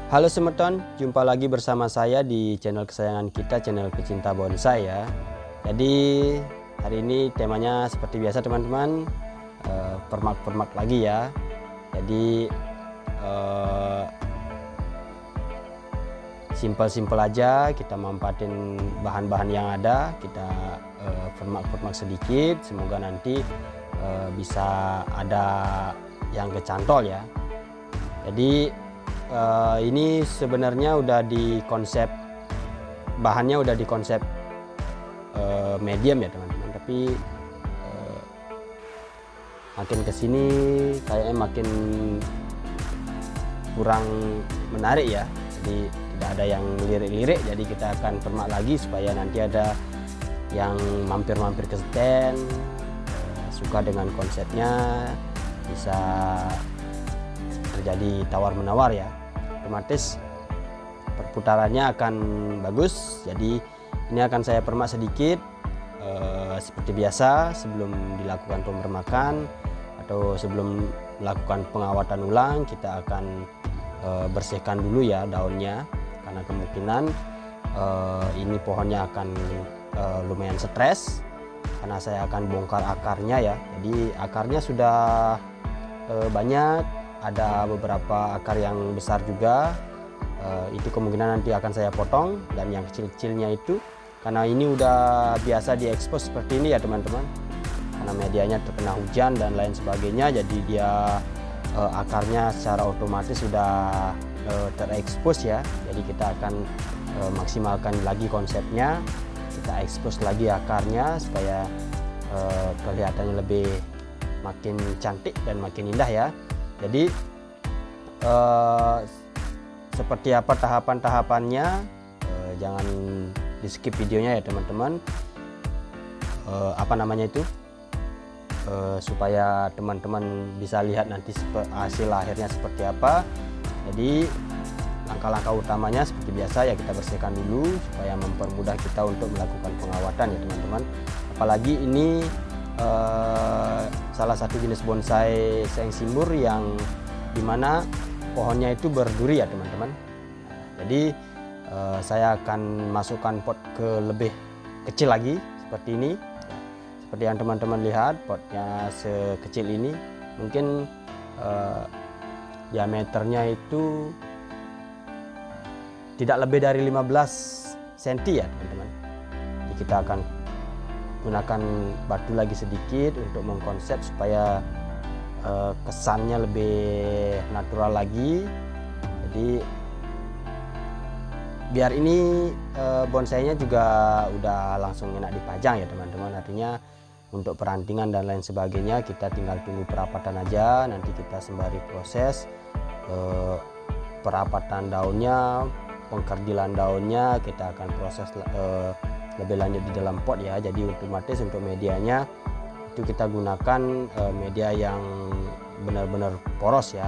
Halo semeton, jumpa lagi bersama saya di channel kesayangan kita, channel pecinta bonsai ya. Jadi hari ini temanya seperti biasa teman-teman, permak-permak lagi ya. Jadi simpel-simpel aja, kita manfaatin bahan-bahan yang ada, kita permak-permak sedikit, semoga nanti bisa ada yang kecantol ya. Jadi ini sebenarnya udah di konsep, bahannya udah di konsep medium ya teman-teman, tapi makin kesini kayaknya makin kurang menarik ya. Jadi tidak ada yang lirik-lirik, jadi kita akan permak lagi supaya nanti ada yang mampir-mampir ke stand, suka dengan konsepnya, bisa terjadi tawar-menawar ya. Otomatis perputarannya akan bagus. Jadi ini akan saya permak sedikit seperti biasa sebelum dilakukan pemermakan atau sebelum melakukan pengawatan ulang. Kita akan bersihkan dulu ya daunnya, karena kemungkinan ini pohonnya akan lumayan stres karena saya akan bongkar akarnya ya. Jadi akarnya sudah banyak, ada beberapa akar yang besar juga, itu kemungkinan nanti akan saya potong. Dan yang kecil-kecilnya itu, karena ini udah biasa diekspos seperti ini ya teman-teman, karena medianya terkena hujan dan lain sebagainya, jadi dia akarnya secara otomatis sudah terekspos ya. Jadi kita akan maksimalkan lagi konsepnya, kita ekspos lagi akarnya supaya kelihatannya lebih makin cantik dan makin indah ya. Jadi seperti apa tahapan-tahapannya, jangan di skip videonya ya teman-teman. Apa namanya itu, supaya teman-teman bisa lihat nanti hasil akhirnya seperti apa. Jadi langkah-langkah utamanya seperti biasa ya, kita bersihkan dulu supaya mempermudah kita untuk melakukan pengawatan ya teman-teman. Apalagi ini salah satu jenis bonsai seng simbur yang dimana pohonnya itu berduri ya teman-teman. Jadi saya akan masukkan pot ke lebih kecil lagi seperti ini. Seperti yang teman-teman lihat, potnya sekecil ini, mungkin diameternya itu tidak lebih dari 15 cm ya teman-teman. Jadi kita akan gunakan batu lagi sedikit untuk mengkonsep supaya kesannya lebih natural lagi. Jadi biar ini bonsainya juga udah langsung enak dipajang ya teman-teman. Artinya untuk perantingan dan lain sebagainya kita tinggal tunggu perapatan aja. Nanti kita sembari proses perapatan daunnya, pengkerdilan daunnya, kita akan proses lebih lanjut di dalam pot ya. Jadi otomatis untuk medianya itu kita gunakan media yang benar-benar poros ya.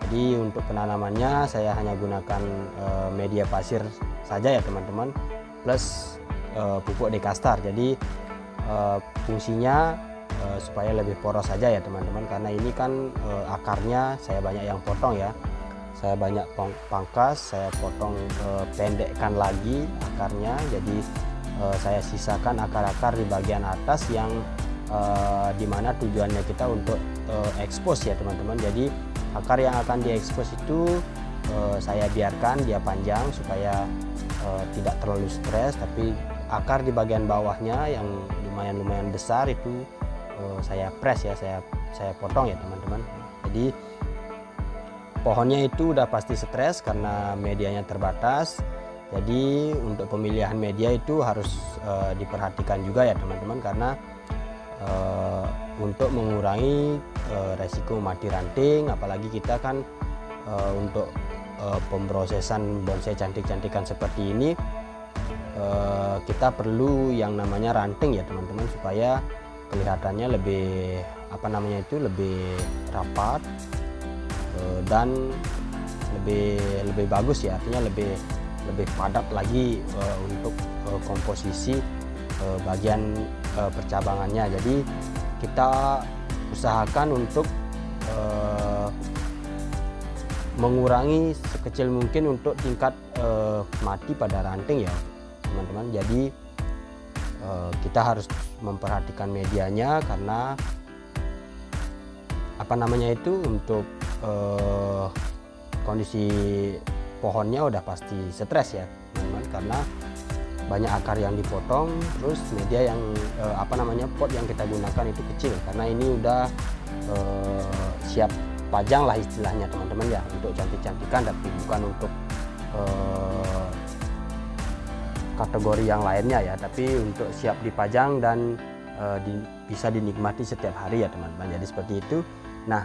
Jadi untuk penanamannya saya hanya gunakan media pasir saja ya teman-teman, plus pupuk dekastar. Jadi fungsinya supaya lebih poros saja ya teman-teman, karena ini kan akarnya saya banyak yang potong ya. Saya banyak pangkas, saya potong pendekkan lagi akarnya. Jadi saya sisakan akar-akar di bagian atas yang dimana tujuannya kita untuk ekspos ya teman-teman. Jadi akar yang akan diekspos itu saya biarkan dia panjang supaya tidak terlalu stres, tapi akar di bagian bawahnya yang lumayan besar itu saya press ya, saya potong ya teman-teman. Jadi pohonnya itu udah pasti stres karena medianya terbatas. Jadi untuk pemilihan media itu harus diperhatikan juga ya teman-teman, karena untuk mengurangi resiko mati ranting. Apalagi kita kan untuk pemrosesan bonsai cantik-cantikan seperti ini, kita perlu yang namanya ranting ya teman-teman, supaya kelihatannya lebih lebih rapat dan lebih bagus ya. Artinya lebih padat lagi untuk komposisi bagian percabangannya. Jadi kita usahakan untuk mengurangi sekecil mungkin untuk tingkat mati pada ranting ya teman-teman. Jadi kita harus memperhatikan medianya, karena apa namanya itu, untuk kondisi pohonnya udah pasti stres ya teman-teman, karena banyak akar yang dipotong, terus media yang pot yang kita gunakan itu kecil, karena ini udah siap pajang lah istilahnya teman-teman ya, untuk cantik-cantikan, tapi bukan untuk kategori yang lainnya ya, tapi untuk siap dipajang dan bisa dinikmati setiap hari ya teman-teman. Jadi seperti itu. Nah,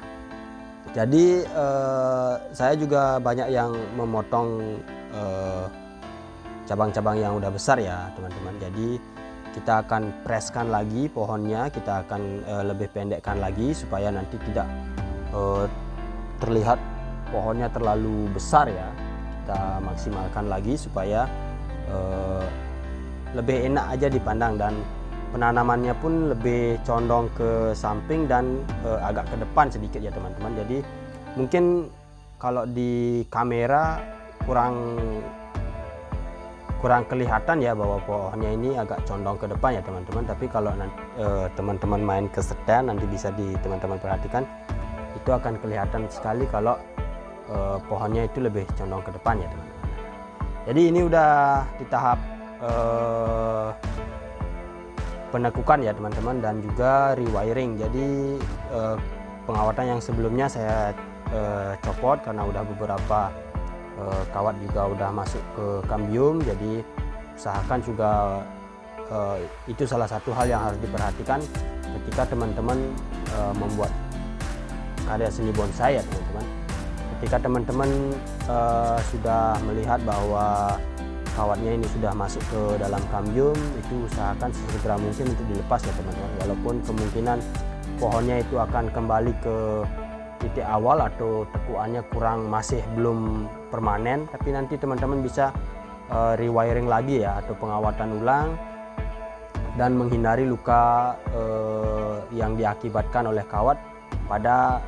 jadi saya juga banyak yang memotong cabang-cabang yang udah besar ya teman-teman. Jadi kita akan preskan lagi pohonnya, kita akan lebih pendekkan lagi supaya nanti tidak terlihat pohonnya terlalu besar ya. Kita maksimalkan lagi supaya lebih enak aja dipandang, dan penanamannya pun lebih condong ke samping dan agak ke depan sedikit ya teman-teman. Jadi mungkin kalau di kamera kurang kelihatan ya bahwa pohonnya ini agak condong ke depan ya teman-teman, tapi kalau teman-teman main ke sedan nanti bisa teman-teman perhatikan, itu akan kelihatan sekali kalau pohonnya itu lebih condong ke depan ya teman-teman. Jadi ini udah di tahap penekukan ya teman-teman, dan juga rewiring. Jadi pengawatan yang sebelumnya saya copot karena udah beberapa kawat juga udah masuk ke kambium. Jadi usahakan juga itu salah satu hal yang harus diperhatikan ketika teman-teman membuat karya seni bonsai ya teman-teman. Ketika teman-teman sudah melihat bahwa kawatnya ini sudah masuk ke dalam kambium, itu usahakan sesegera mungkin untuk dilepas ya teman-teman. Walaupun kemungkinan pohonnya itu akan kembali ke titik awal atau tekuannya masih belum permanen, tapi nanti teman-teman bisa rewiring lagi ya, atau pengawatan ulang, dan menghindari luka yang diakibatkan oleh kawat pada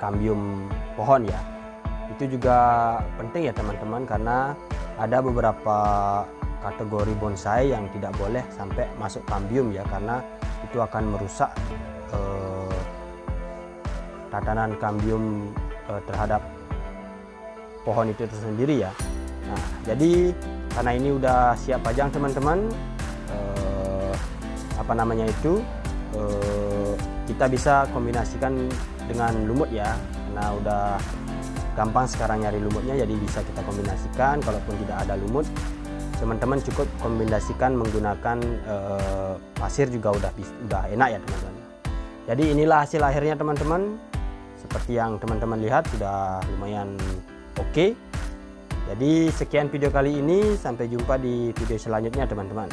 kambium pohon ya. Itu juga penting ya teman-teman, karena ada beberapa kategori bonsai yang tidak boleh sampai masuk kambium ya, karena itu akan merusak tatanan kambium terhadap pohon itu tersendiri ya. Nah, jadi karena ini udah siap pajang teman-teman, kita bisa kombinasikan dengan lumut ya, karena udah gampang sekarang nyari lumutnya, jadi bisa kita kombinasikan. Kalaupun tidak ada lumut, teman-teman cukup kombinasikan menggunakan pasir juga udah enak ya teman-teman. Jadi inilah hasil akhirnya teman-teman. Seperti yang teman-teman lihat sudah lumayan oke. Jadi sekian video kali ini, sampai jumpa di video selanjutnya teman-teman.